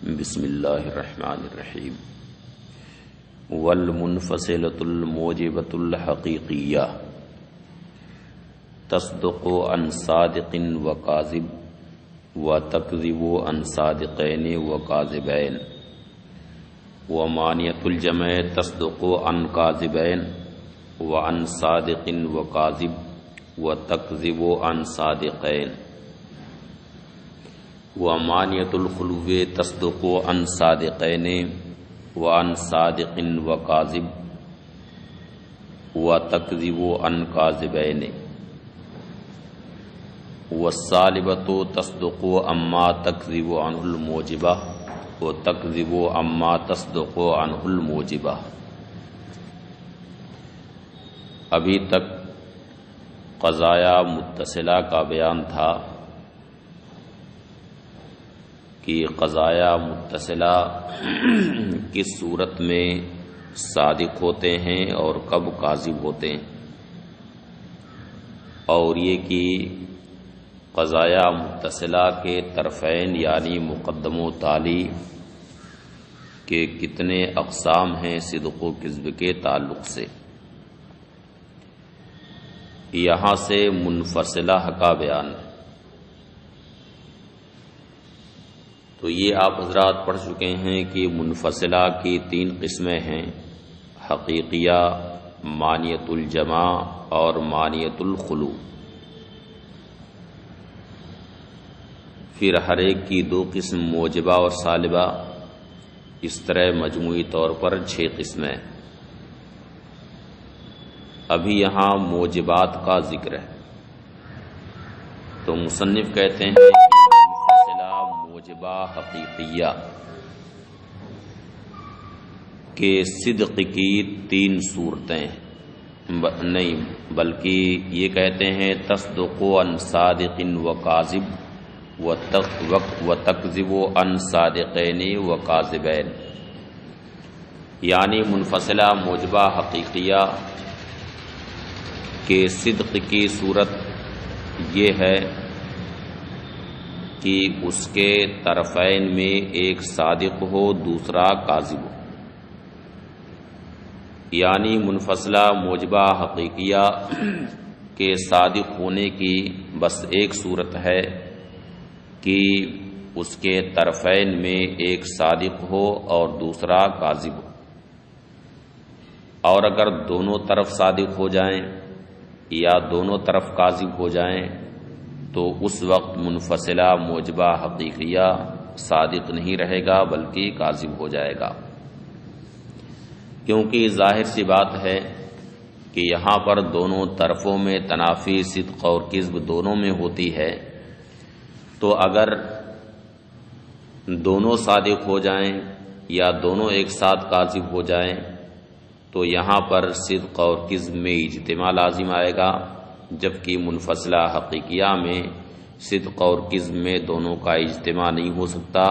بسم اللہ الرحمن الرحیم والمنفصلۃ الموجبۃ الحقیقیہ تصدق عن صادق و کاذب و تکذب عن صادقین و کاذبین ومانیۃ الجمع تصدق عن کاذبین وعن صادق و کاذب و تکذب عن صادقین ومانیۃ الخلو تصدق عن صادقین وعن صادق و کاذب و تکذب عن کاذبین والسالبۃ تصدق عما تکذب عنہ الموجبہ و تکذب عما تصدق عنہ الموجبہ۔ ابھی تک قضایا متصلہ کا بیان تھا کہ قضایا متصلہ کس صورت میں صادق ہوتے ہیں اور کب کاذب ہوتے ہیں، اور یہ کہ قضایا متصلہ کے طرفین یعنی مقدم و تالی کے کتنے اقسام ہیں صدق و کذب کے تعلق سے۔ یہاں سے منفصلہ کا بیان ہے، تو یہ آپ حضرات پڑھ چکے ہیں کہ منفصلہ کی 3 قسمیں ہیں: حقیقیہ، مانیۃ الجمع اور مانیۃ الخلو۔ پھر ہر ایک کی 2 قسم موجبہ اور سالبہ، اس طرح مجموعی طور پر 6 قسمیں۔ ابھی یہاں موجبات کا ذکر ہے، تو مصنف کہتے ہیں موجبہ حقیقیہ کہ صدق کی 3 صورتیں نہیں، بلکہ یہ کہتے ہیں تصدق عن صادق و کاذب و تکذب عن صادقین و کاذبین، یعنی منفصلہ موجبہ حقیقیہ کہ صدق کی صورت یہ ہے کہ اس کے طرفین میں ایک صادق ہو دوسرا کاذب ہو، یعنی منفصلہ موجبہ حقیقیہ کے صادق ہونے کی بس ایک صورت ہے کہ اس کے طرفین میں ایک صادق ہو اور دوسرا کاذب ہو، اور اگر دونوں طرف صادق ہو جائیں یا دونوں طرف کاذب ہو جائیں تو اس وقت منفصلہ موجبہ حقیقیہ صادق نہیں رہے گا بلکہ کاذب ہو جائے گا، کیونکہ ظاہر سی بات ہے کہ یہاں پر دونوں طرفوں میں تنافی صدق اور کذب دونوں میں ہوتی ہے، تو اگر دونوں صادق ہو جائیں یا دونوں ایک ساتھ کاذب ہو جائیں تو یہاں پر صدق اور کذب میں اجتماع لازم آئے گا، جبکہ منفصلہ حقیقیہ میں صدق اور کذب میں دونوں کا اجتماع نہیں ہو سکتا،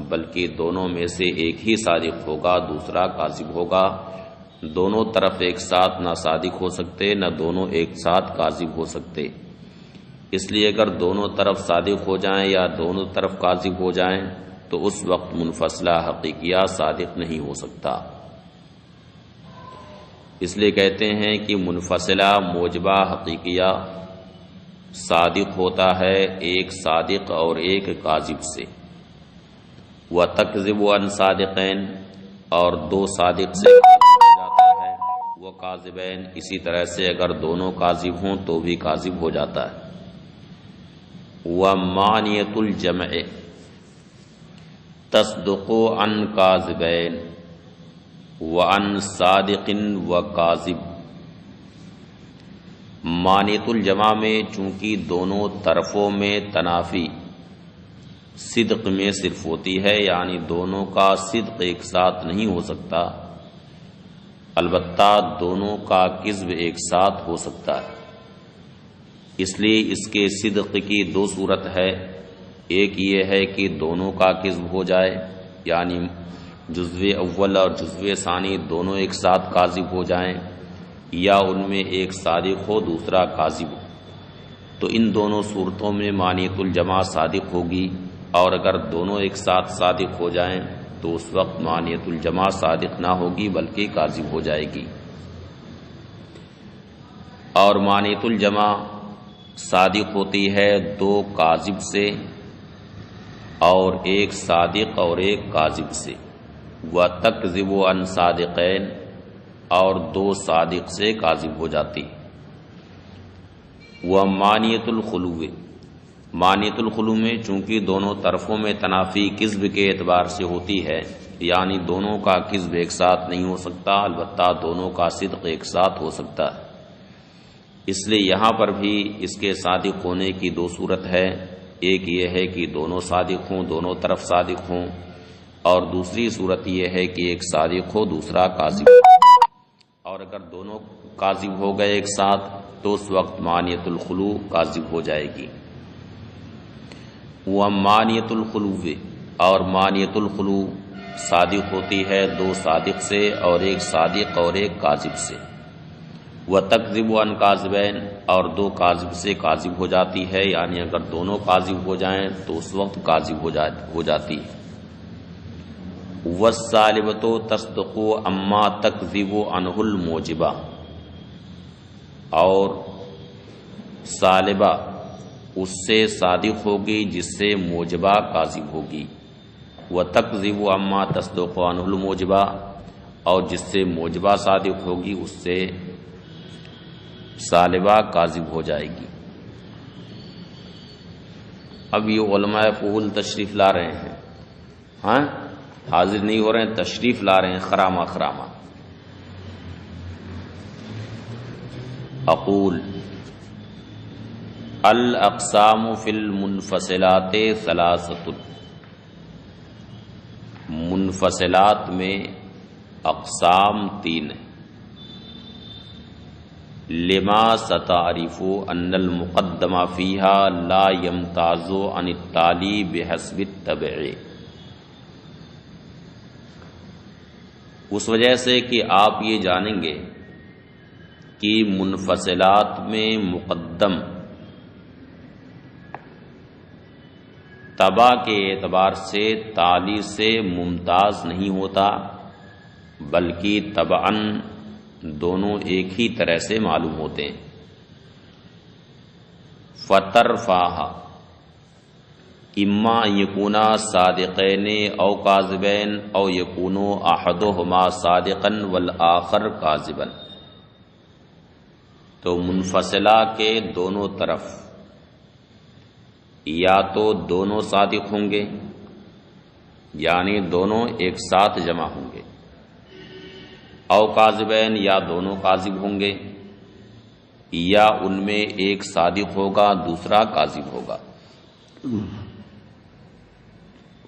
بلکہ دونوں میں سے ایک ہی صادق ہوگا دوسرا کاذب ہوگا۔ دونوں طرف ایک ساتھ نہ صادق ہو سکتے نہ دونوں ایک ساتھ کاذب ہو سکتے، اس لیے اگر دونوں طرف صادق ہو جائیں یا دونوں طرف کاذب ہو جائیں تو اس وقت منفصلہ حقیقیہ صادق نہیں ہو سکتا۔ اس لیے کہتے ہیں کہ منفصلہ موجبہ حقیقیہ صادق ہوتا ہے ایک صادق اور ایک کاذب سے، و تکذب عن صادقین اور 2 صادق سے کاذب ہو جاتا ہے، وہ کاذبین اسی طرح سے اگر دونوں کاذب ہوں تو بھی کاذب ہو جاتا ہے۔ ومانیۃ الجمع تصدق عن کاذبین وعن صادق و کاذب۔ مانیۃ الجمع میں چونکہ دونوں طرفوں میں تنافی صدق میں صرف ہوتی ہے، یعنی دونوں کا صدق ایک ساتھ نہیں ہو سکتا، البتہ دونوں کا کذب ایک ساتھ ہو سکتا ہے، اس لیے اس کے صدق کی 2 صورت ہے۔ ایک یہ ہے کہ دونوں کا کذب ہو جائے، یعنی جزو اول اور جزو ثانی دونوں ایک ساتھ کاذب ہو جائیں، یا ان میں ایک صادق ہو دوسرا کاذب ہو، تو ان دونوں صورتوں میں مانیۃ الجمع صادق ہوگی، اور اگر دونوں ایک ساتھ صادق ہو جائیں تو اس وقت مانیت الجمع صادق نہ ہوگی بلکہ کاذب ہو جائے گی. اور مانیت الجمع صادق ہوتی ہے دو کاذب سے اور ایک صادق اور ایک کاذب سے. وَتَكْذِبُ عَنْ صَادِقَيْن اور دو صادق سے کاذب ہو جاتی. وَمَانِيَةُ الْخُلُوِّ مانیت الخلو میں چونکہ دونوں طرفوں میں تنافی کذب کے اعتبار سے ہوتی ہے، یعنی دونوں کا کذب ایک ساتھ نہیں ہو سکتا، البتہ دونوں کا صدق ایک ساتھ ہو سکتا ہے. اس لیے یہاں پر بھی اس کے صادق ہونے کی دو صورت ہے. ایک یہ ہے کہ دونوں صادق ہوں، دونوں طرف صادق ہوں، اور دوسری صورت یہ ہے کہ ایک صادق ہو دوسرا کاذب ہو. اور اگر دونوں کاذب ہو گئے ایک ساتھ تو اس وقت مانیت الخلو کاذب ہو جائے گی. وَمَانِيَةُ الْخُلُوِّ اور مانیت الخلو صادق ہوتی ہے دو صادق سے اور ایک صادق اور ایک کاذب سے. وَتَكْذِبُ عَنْ كَاذِبَيْن اور دو کاذب سے کاذب ہو جاتی ہے، یعنی اگر دونوں کاذب ہو جائیں تو اس وقت کاذب ہو جاتی ہے. وَالسَّالِبَةُ تَصْدُقُ عَمَّا تَكْذِبُ عَنْهُ الْمُوجِبَةُ اور سالبہ اس سے صادق ہوگی جس سے موجبہ کاذب ہوگی. وَتَكْذِبُ عَمَّا تَصْدُقُ عَنْهُ الْمُوجِبَةُ اور جس سے موجبہ صادق ہوگی اس سے سالبہ کاذب ہو جائے گی. اب یہ علماء فضول تشریف لا رہے ہیں، ہاں حاضر نہیں ہو رہے ہیں، تشریف لا رہے ہیں خرامہ خرامہ. اقول الاقسام فی المنفصلات ثلاثۃ منفصلات میں اقسام تین ہیں. لما ستعرف ان المقدم فيها لا يمتاز عن التالي بحسب التبع اس وجہ سے کہ آپ یہ جانیں گے کہ منفصلات میں مقدم تبع کے اعتبار سے تالی سے ممتاز نہیں ہوتا بلکہ تبعاً دونوں ایک ہی طرح سے معلوم ہوتے ہیں. فَتَرْفَاهَا اما یکونا صادقین او کاذبین او یکونو احدہما صادقا والآخر کاذبا. تو منفصلہ کے دونوں طرف یا تو دونوں صادق ہوں گے یعنی دونوں ایک ساتھ جمع ہوں گے، او کاذبین یا دونوں کاذب ہوں گے، یا ان میں ایک صادق ہوگا دوسرا کاذب ہوگا.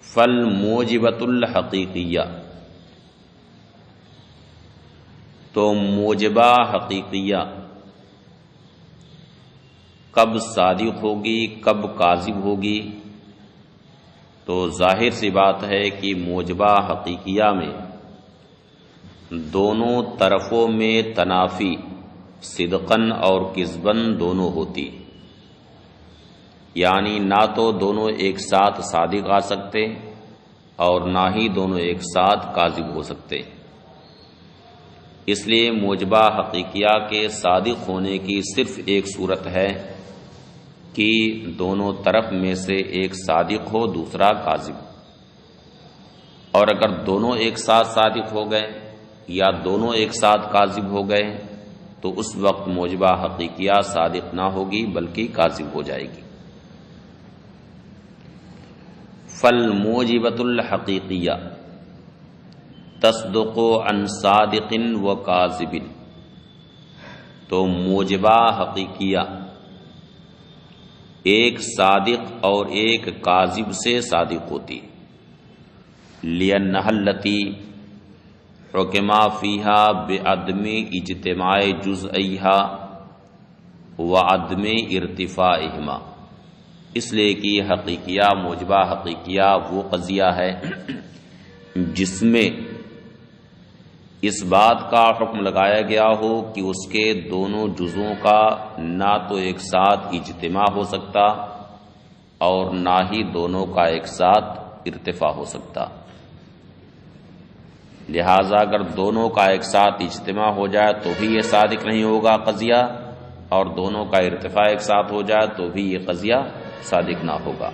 فالموجبۃ الحقیقیہ تو موجبہ حقیقیہ کب صادق ہوگی کب کاذب ہوگی؟ تو ظاہر سی بات ہے کہ موجبہ حقیقیہ میں دونوں طرفوں میں تنافی صدقاً اور کذباً دونوں ہوتی، یعنی نہ تو دونوں ایک ساتھ صادق آ سکتے اور نہ ہی دونوں ایک ساتھ کاذب ہو سکتے. اس لیے موجبہ حقیقیہ کے صادق ہونے کی صرف ایک صورت ہے کہ دونوں طرف میں سے ایک صادق ہو دوسرا کاذب، اور اگر دونوں ایک ساتھ صادق ہو گئے یا دونوں ایک ساتھ کاذب ہو گئے تو اس وقت موجبہ حقیقیہ صادق نہ ہوگی بلکہ کاذب ہو جائے گی. فالموجبۃ الحقیقیہ تصدق عن صادق و کاذب تو موجبہ حقیقیہ ایک صادق اور ایک کاذب سے صادق ہوتی، لِأَنَّهَا الَّتِي حُكِمَ فِيهَا بِعَدْمِ اجتماع جزئیہا وعدم ارتفاعہما. اس لیے کہ حقیقیہ موجبہ حقیقیہ وہ قضیہ ہے جس میں اس بات کا حکم لگایا گیا ہو کہ اس کے دونوں جزوں کا نہ تو ایک ساتھ اجتماع ہو سکتا اور نہ ہی دونوں کا ایک ساتھ ارتفاع ہو سکتا۔ لہذا اگر دونوں کا ایک ساتھ اجتماع ہو جائے تو بھی یہ صادق نہیں ہوگا قضیہ، اور دونوں کا ارتفاع ایک ساتھ ہو جائے تو بھی یہ قضیہ صادق نہ ہوگا۔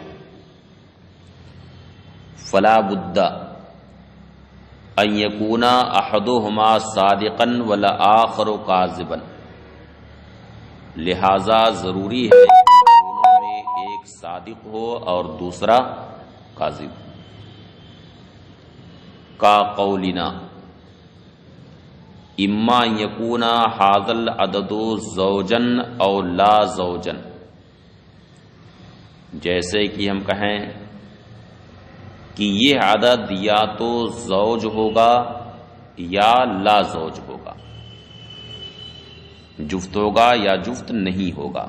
فلا بد ان یکون احدہما صادقا والآخر کاذبا، لہذا ضروری ہے کہ دونوں میں ایک صادق ہو اور دوسرا کاذب۔ کا قولنا اما یکون ھذا العدد زوجن او لا زوجن، جیسے کہ ہم کہیں کہ یہ عدد یا تو زوج ہوگا یا لا زوج ہوگا، جفت ہوگا یا جفت نہیں ہوگا۔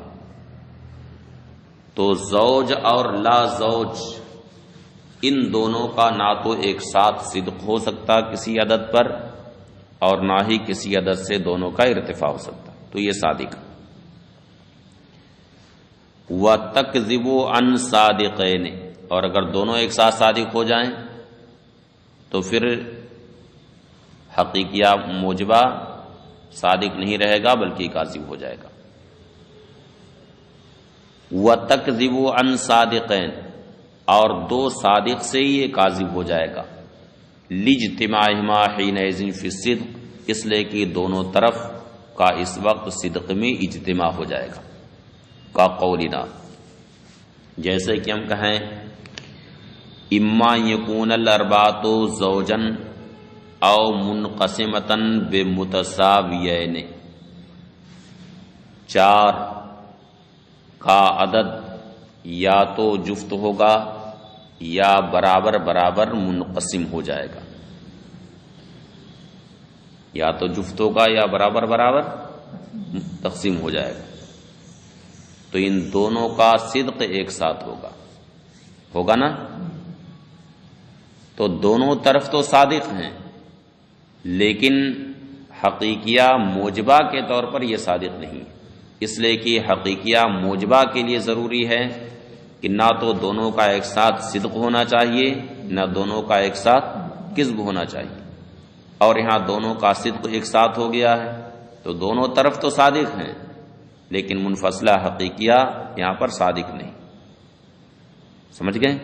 تو زوج اور لا زوج ان دونوں کا نہ تو ایک ساتھ صدق ہو سکتا کسی عدد پر، اور نہ ہی کسی عدد سے دونوں کا ارتفاع ہو سکتا، تو یہ صادق۔ وَتَكْذِبُ عَنْ صَادِقَيْنِ، اور اگر دونوں ایک ساتھ صادق ہو جائیں تو پھر حقیقیہ موجبہ صادق نہیں رہے گا بلکہ کاذب ہو جائے گا۔ وَتَكْذِبُ عَنْ صَادِقَيْنِ، اور دو صادق سے ہی یہ کاذب ہو جائے گا۔ لِاجْتِمَاعِهِمَا حِينَئِذٍ فِي الصِّدْقِ، اس لیے کہ دونوں طرف کا اس وقت صدق میں اجتماع ہو جائے گا۔ کا قولنا، جیسے کہ ہم کہیں اما یکون الاربعۃ زوجن او منقسمۃ بمتساویین، چار کا عدد یا تو جفت ہوگا یا برابر برابر منقسم ہو جائے گا، یا تو جفت ہوگا یا برابر برابر تقسیم ہو جائے گا، تو ان دونوں کا صدق ایک ساتھ ہوگا نا؟ تو دونوں طرف تو صادق ہیں، لیکن حقیقیہ موجبہ کے طور پر یہ صادق نہیں، اس لیے کہ حقیقیہ موجبہ کے لیے ضروری ہے کہ نہ تو دونوں کا ایک ساتھ صدق ہونا چاہیے نہ دونوں کا ایک ساتھ کذب ہونا چاہیے، اور یہاں دونوں کا صدق ایک ساتھ ہو گیا ہے، تو دونوں طرف تو صادق ہیں لیکن منفصلہ حقیقیہ یہاں پر صادق نہیں۔ سمجھ گئے؟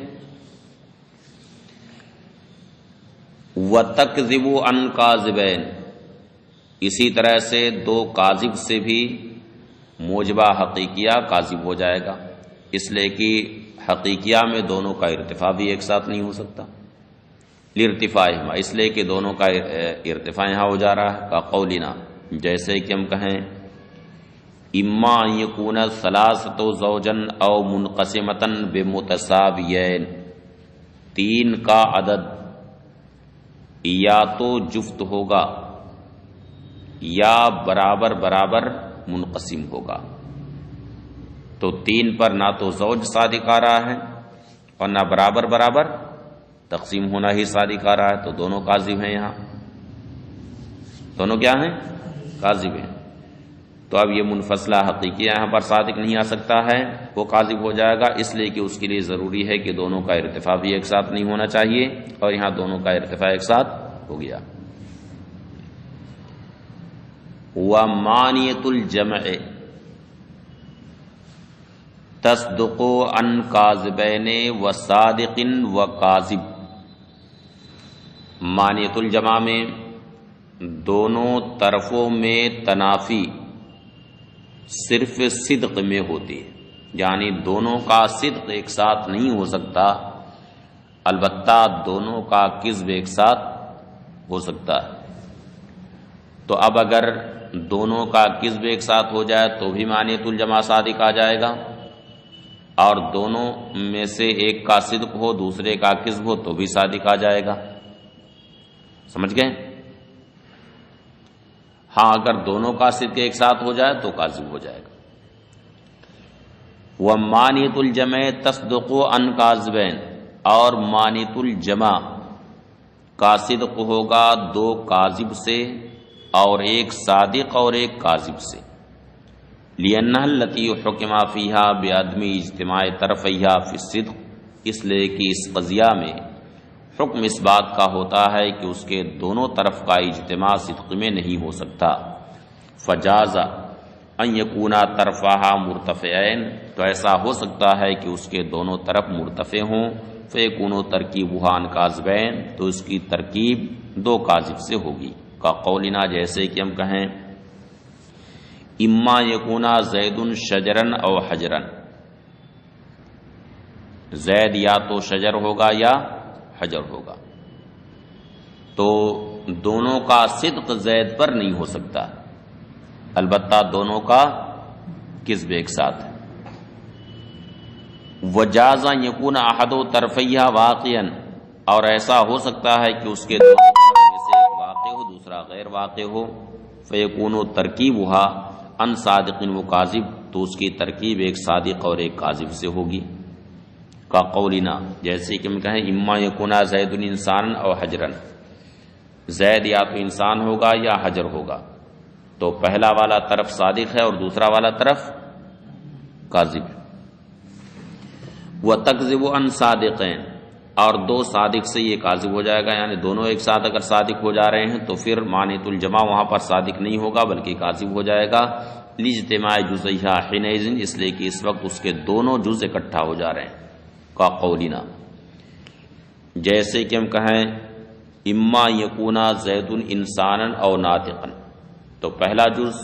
وَتَكْذِبُ عَنْ كَاذِبَيْنِ، اسی طرح سے دو کاذب سے بھی موجبہ حقیقیہ کاذب ہو جائے گا، اس لیے کہ حقیقیہ میں دونوں کا ارتفاع بھی ایک ساتھ نہیں ہو سکتا۔ لارتفاعہما، اس لیے کہ دونوں کا ارتفاع یہاں ہو جا رہا ہے۔ کا قولنا، جیسے کہ ہم کہیں اما ان یکون ثلاثۃ زوجن او منقسمۃ بمتساویین، تین کا عدد یا تو جفت ہوگا یا برابر برابر منقسم ہوگا، تو تین پر نہ تو زوج صادق آ رہا ہے اور نہ برابر برابر تقسیم ہونا ہی صادق آ رہا ہے، تو دونوں کاذب ہیں، یہاں دونوں کیا ہیں؟ کاذب ہیں۔ تو اب یہ منفصلہ حقیقی یہاں پر صادق نہیں آ سکتا ہے، وہ کاذب ہو جائے گا، اس لیے کہ اس کے لیے ضروری ہے کہ دونوں کا ارتفاع بھی ایک ساتھ نہیں ہونا چاہیے، اور یہاں دونوں کا ارتفاع ایک ساتھ ہو گیا۔ وَمَانِيَةُ الْجَمْعِ تَصْدُقُ عَنْ كَاذِبَيْنِ وَصَادِقٍ وَكَاذِبٍ، مانیت الجمع میں دونوں طرفوں میں تنافی صرف صدق میں ہوتی ہے، یعنی دونوں کا صدق ایک ساتھ نہیں ہو سکتا، البتہ دونوں کا کذب ایک ساتھ ہو سکتا ہے۔ تو اب اگر دونوں کا کذب ایک ساتھ ہو جائے تو بھی مانیت الجمع صادق آ جائے گا، اور دونوں میں سے ایک کا صدق ہو دوسرے کا کذب ہو تو بھی صادق آ جائے گا۔ سمجھ گئے؟ ہاں اگر دونوں کا صدق ایک ساتھ ہو جائے تو کاذب ہو جائے گا۔ وَمَانِيَةُ الْجَمْعِ تَصْدُقُ عَنْ كَاذِبَيْنِ، اور مانیت الجمع کا صدق ہوگا دو کاذب سے اور ایک صادق اور ایک کاذب سے۔ لِأَنَّهَا الَّتِي حُكِمَ فِيهَا بِعَدْمِ اجتماع طرفیہا فی الصدق، اس لیے کہ اس قضیہ میں حکم اس بات کا ہوتا ہے کہ اس کے دونوں طرف کا اجتماع صدق میں نہیں ہو سکتا. فجاز ان یکونا طرفہا مرتفعین، تو ایسا ہو سکتا ہے کہ اس کے دونوں طرف مرتفع ہوں. فیکون ترکیبھا عن کاذبین، تو اس کی ترکیب دو کاذب سے ہوگی. کا قولنا، جیسے کہ ہم کہیں اما یکونا زید شجرن او حجرن، زید یا تو شجر ہوگا یا حجر ہوگا، تو دونوں کا صدق زید پر نہیں ہو سکتا، البتہ دونوں کا کذب ایک ساتھ ہے. وجاز ان یکون احد طرفیہا واقعا، اور ایسا ہو سکتا ہے کہ اس کے دونوں طرف میں سے ایک واقع ہو دوسرا غیر واقع ہو. فیکون ترکیبھا عن صادق و کاذب، تو اس کی ترکیب ایک صادق اور ایک کاذب سے ہوگی. کا قولنا، جیسے کہ ہم کہیں اما یکونا زید انسان او حجرن، زید یا تو انسان ہوگا یا حجر ہوگا، تو پہلا والا طرف صادق ہے اور دوسرا والا طرف کاذب. وَتَكْذِبُ عَنْ صَادِقَيْن، اور دو صادق سے یہ کاذب ہو جائے گا، یعنی دونوں ایک ساتھ اگر صادق ہو جا رہے ہیں تو پھر مانعۃ الجمع وہاں پر صادق نہیں ہوگا بلکہ کاذب ہو جائے گا. لاجتماع جزیہا حینئذ، اس لیے کہ اس وقت اس کے دونوں جز اکٹھا ہو جا رہے ہیں. کا قولنا، جیسے کہ ہم کہیں اما یکونا زید انسانا او ناطقا، تو پہلا جز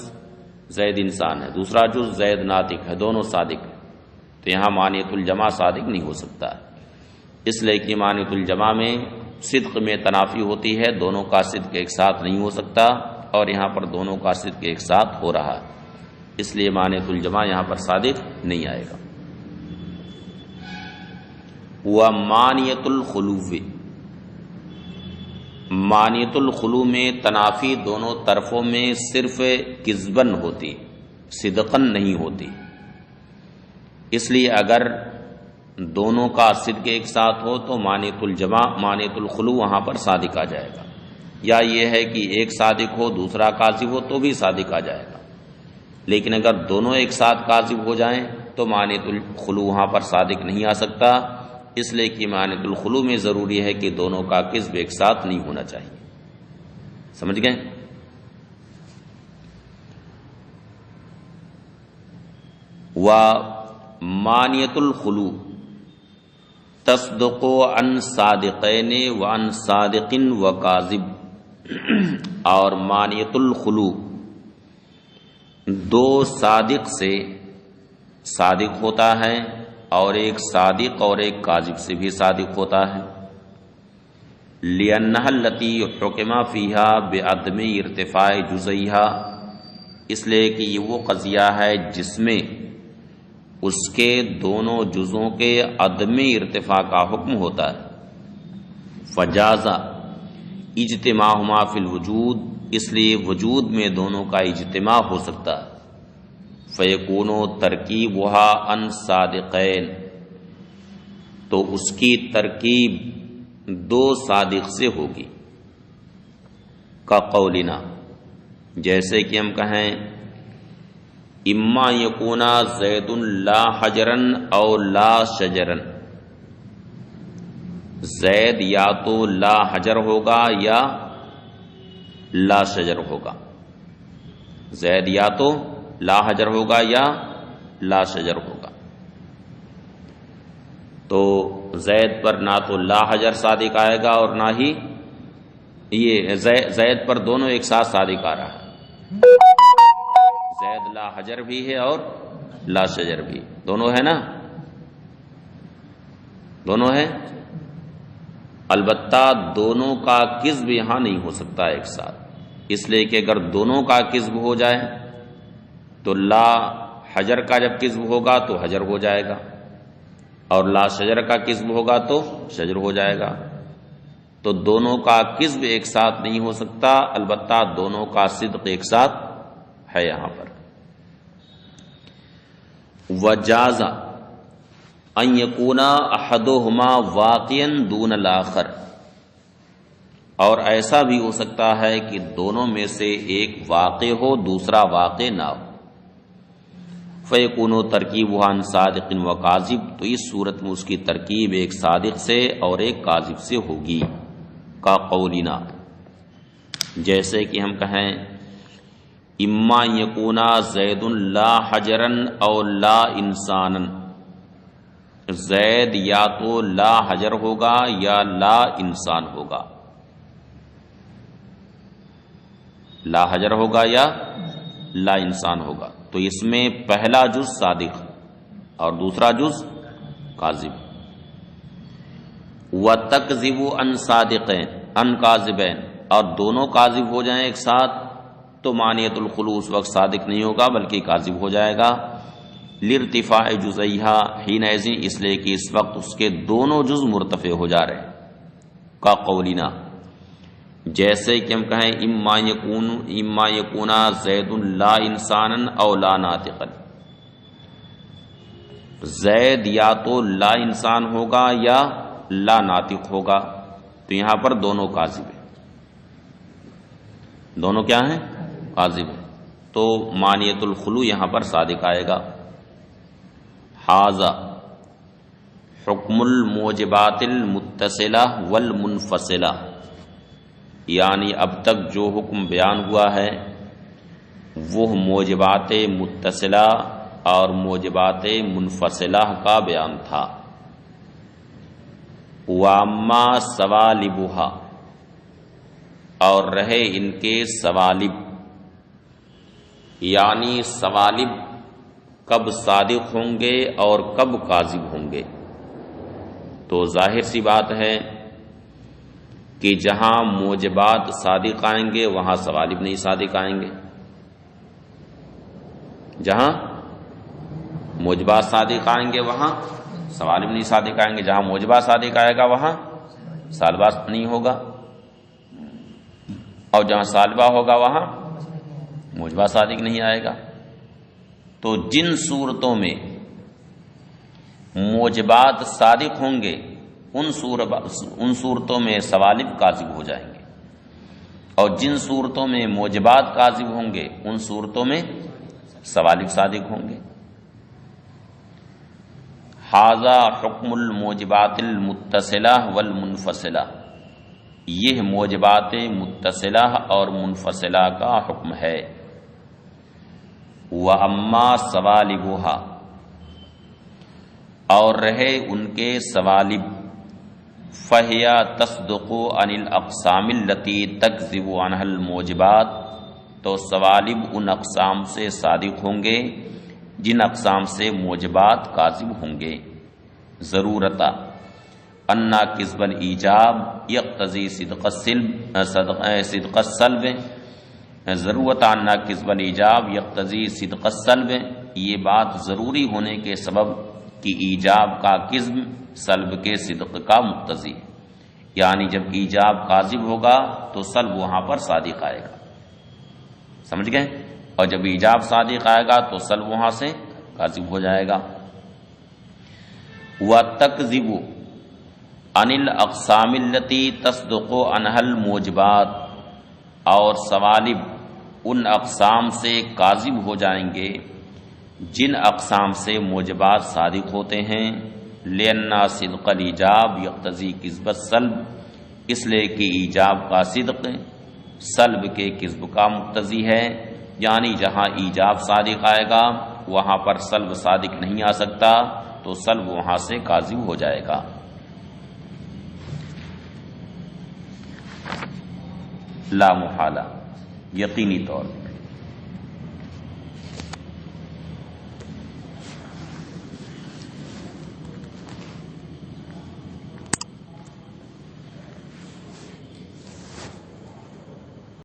زید انسان ہے، دوسرا جز زید ناطق ہے، دونوں صادق ہیں، تو یہاں مانعۃ الجمع صادق نہیں ہو سکتا، اس لیے کہ مانعۃ الجمع میں صدق میں تنافی ہوتی ہے، دونوں کا صدق ایک ساتھ نہیں ہو سکتا، اور یہاں پر دونوں کا صدق ایک ساتھ ہو رہا ہے، اس لیے مانعۃ الجمع یہاں پر صادق نہیں آئے گا. وَمَانِعَةُ الْخُلُوِّ، مانعۃ الخلو میں تنافی دونوں طرفوں میں صرف کذبن ہوتی، صدقن نہیں ہوتی، اس لیے اگر دونوں کا صدق ایک ساتھ ہو تو مانعۃ الجمع مانعۃ الخلو وہاں پر صادق آ جائے گا، یا یہ ہے کہ ایک صادق ہو دوسرا کاذب ہو تو بھی صادق آ جائے گا. لیکن اگر دونوں ایک ساتھ کاذب ہو جائیں تو مانعۃ الخلو وہاں پر صادق نہیں آ سکتا، اس لیے کہ مانعۃ الخلو میں ضروری ہے کہ دونوں کا کذب ایک ساتھ نہیں ہونا چاہیے. سمجھ گئے؟ وَمَانِعَةُ الْخُلُو تَصْدُقُ عَنْ صَادِقَيْنِ وَعَنْ صَادِقٍ وَكَاذِبٍ، اور مانعۃ الخلو دو صادق سے صادق ہوتا ہے اور ایک صادق اور ایک کاذب سے بھی صادق ہوتا ہے. لِأَنَّهَا الَّتِي حُكِمَ فِيهَا بِعَدْمِ ارتفاع جُزَيْهَا، اس لیے کہ یہ وہ قضیہ ہے جس میں اس کے دونوں جزوں کے عدم ارتفاع کا حکم ہوتا ہے. فجاز اجتماعهما فی الوجود، اس لیے وجود میں دونوں کا اجتماع ہو سکتا ہے. فیکون ترکیبھا عن صادقین، تو اس کی ترکیب دو صادق سے ہوگی. کا قولنا، جیسے کہ ہم کہیں اما یکونا زید لا حجرن او لا شجرن، زید یا تو لا حجر ہوگا یا لا شجر ہوگا، زید یا تو لا حجر ہوگا یا لا شجر ہوگا. تو زید پر نہ تو لا حجر صادق آئے گا اور نہ ہی یہ زید پر دونوں ایک ساتھ صادق آ رہا ہے، زید لا حجر بھی ہے اور لا شجر بھی، دونوں ہے نا، دونوں ہے، البتہ دونوں کا کذب یہاں نہیں ہو سکتا ایک ساتھ، اس لیے کہ اگر دونوں کا کذب ہو جائے تو لا حجر کا جب کذب ہوگا تو حجر ہو جائے گا، اور لا شجر کا کذب ہوگا تو شجر ہو جائے گا. تو دونوں کا کذب ایک ساتھ نہیں ہو سکتا، البتہ دونوں کا صدق ایک ساتھ ہے یہاں پر. وجاز ان یکونا احدہما واقعا دون الاخر، اور ایسا بھی ہو سکتا ہے کہ دونوں میں سے ایک واقع ہو دوسرا واقع نہ ہو. فیکون ترکیبها عن صادق و کاذب، تو اس صورت میں اس کی ترکیب ایک صادق سے اور ایک کاذب سے ہوگی. کا قولنا، جیسے کہ ہم کہیں اما یکونا زید لا حجرا او لا انسانا، زید یا تو لا حجر ہوگا یا لا انسان ہوگا. لا حجر ہوگا یا لا انسان ہوگا، تو اس میں پہلا جز صادق اور دوسرا جز کاذب. وَتَكْذِبُ عَنْ صَادِقَيْن عَنْ كَاذِبَيْن، اور دونوں کاذب ہو جائیں ایک ساتھ تو مانیت الخلو اس وقت صادق نہیں ہوگا بلکہ کاذب ہو جائے گا. لِارْتِفَاعِ جُزَيْهَا حِينَئِذٍ، اس لیے کہ اس وقت اس کے دونوں جز مرتفع ہو جا رہے ہیں. کا قولنا، جیسے کہ ہم کہیں اما یکونا زید لا انسانا او لا ناطقا، زید یا تو لا انسان ہوگا یا لا ناطق ہوگا، تو یہاں پر دونوں کاذب ہیں. دونوں کیا ہیں؟ کاذب ہیں، تو مانیت الخلو یہاں پر صادق آئے گا. ھذا حکم الموجبات المتصلہ والمنفصلہ، یعنی اب تک جو حکم بیان ہوا ہے وہ موجبات متصلہ اور موجبات منفصلہ کا بیان تھا. واما سوالبھا، اور رہے ان کے سوالب، یعنی سوالب کب صادق ہوں گے اور کب کاذب ہوں گے. تو ظاہر سی بات ہے کہ جہاں موجبات صادق آئیں گے وہاں سوالب نہیں صادق آئیں گے. جہاں موجبات صادق آئیں گے وہاں سوالب نہیں صادق آئیں گے. جہاں موجبات صادق آئے گا وہاں سالبہ نہیں ہوگا، اور جہاں سالبہ ہوگا وہاں موجبات صادق نہیں آئے گا. تو جن صورتوں میں موجبات صادق ہوں گے ان صورتوں میں سوالب کاذب ہو جائیں گے، اور جن صورتوں میں موجبات کاذب ہوں گے ان صورتوں میں سوالب صادق ہوں گے. ھذا حکم الموجبات المتصلہ والمنفصلہ، یہ موجبات متصلہ اور منفصلہ کا حکم ہے. وَأَمَّا سَوَالِبُهَا، اور رہے ان کے سوالب، فَهِيَ تَصْدُقُ عَنِ الْأَقْسَامِ الَّتِي تَكْذِبُ عَنْهَا الْمُوجِبَاتِ، تو سوالب ان اقسام سے صادق ہوں گے جن اقسام سے موجبات کاذب ہوں گے. ضرورتا انا کذب الایجاب یقتضی صدق السلب، ضرورت انا کذب الایجاب یقتضی صدق السلب، یہ بات ضروری ہونے کے سبب کہ ایجاب کا کذب سلب کے صدق کا مقتضی ہے. یعنی جب ایجاب کاذب ہوگا تو سلب وہاں پر صادق آئے گا. سمجھ گئے؟ اور جب ایجاب صادق آئے گا تو سلب وہاں سے کاذب ہو جائے گا. وَتَكْذِبُ عَنِ الْأَقْسَامِ الَّتِي تَصْدُقُ عَنْهَا الْمُوجِبَاتِ، اور سوالب ان اقسام سے کاذب ہو جائیں گے جن اقسام سے موجبات صادق ہوتے ہیں. لِأَنَّ صِدْقَ الْإِيجَابِ يَقْتَضِي كِذْبَ السَّلْبِ، اس لیے کہ ایجاب کا صدق سلب کے کذب کا مقتضی ہے. یعنی جہاں ایجاب صادق آئے گا وہاں پر سلب صادق نہیں آ سکتا، تو سلب وہاں سے کاذب ہو جائے گا. لا محالہ، یقینی طور